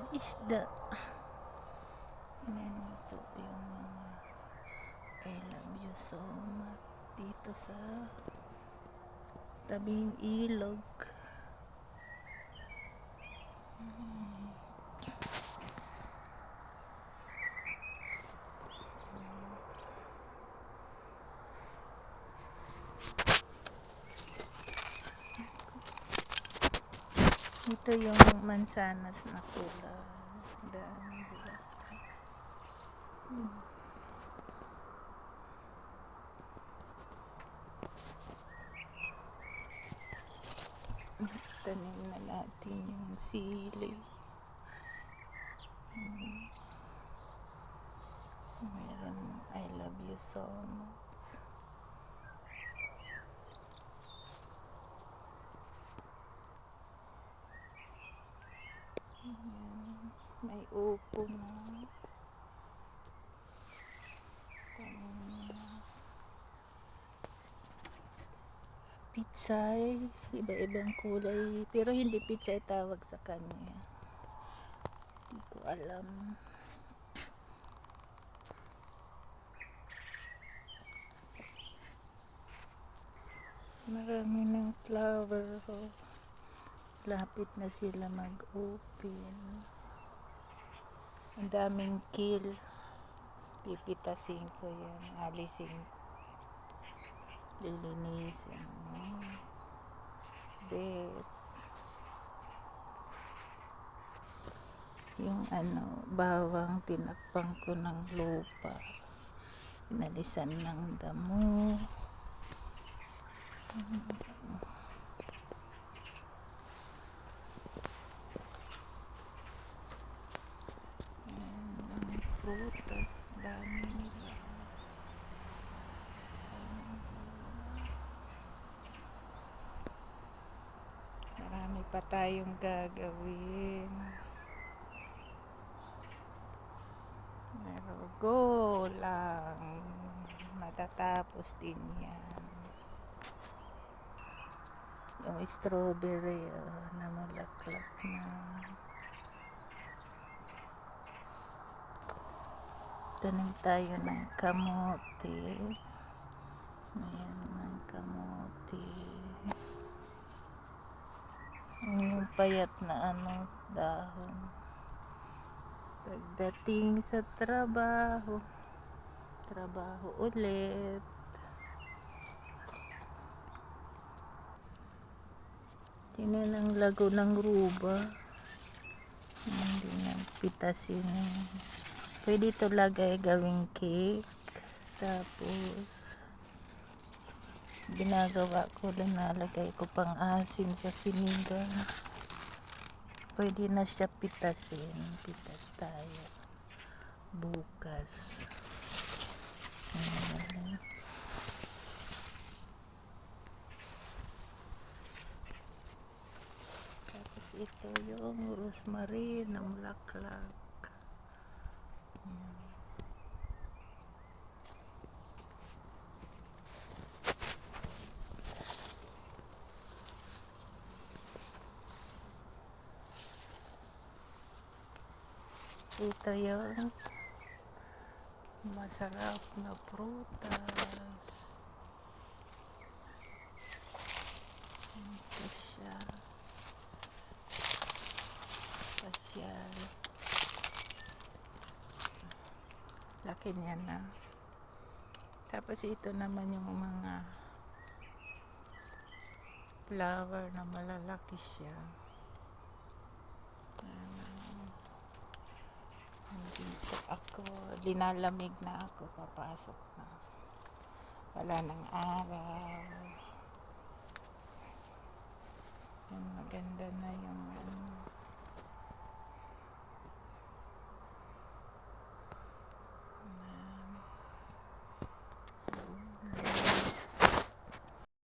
Isda. Yan ito yung mga I love you so much dito sa tabing ilog. Ito yung mansanas na kulay. Dami bulaklak. Tanim na natin yung sili. Meron I love you so much. May upo na. Pitsay, iba-ibang kulay, pero hindi pitsay tawag sa kanya. Hindi ko alam. Marami ng flower. Lapit na sila mag-open. Ang daming kill. Pipitasin ko yan. Alisin ko. Lilinisin. Bet. Yung bawang tinakpang ko ng lupa. Pinalisan ng damo. Prutas, dami nila. Marami pa tayong gagawin. Pero go lang. Matatapos din yan. Yung strawberry namulaklak na. Tanim tayo ng kamote. Ayan, ng kamote. Yung payat na dahon. Pagdating sa trabaho ulit. Tingnan ang lago ng ruba. Hindi na pitasin. Pwede ito lagay gawing cake. Tapos ginagawa ko lang, nalagay ko pang asin sa sinigang. Pwede na siya pitasin. Pitas tayo bukas. Tapos ito yung rosemary na mulaklak. Ito yung masarap na prutas. Ito siya. Pasyal. Laki niya na. Tapos ito naman yung mga flower na malalaki siya. Dito ako, linalamig na ako, papasok na. Wala nang araw. Maganda na yung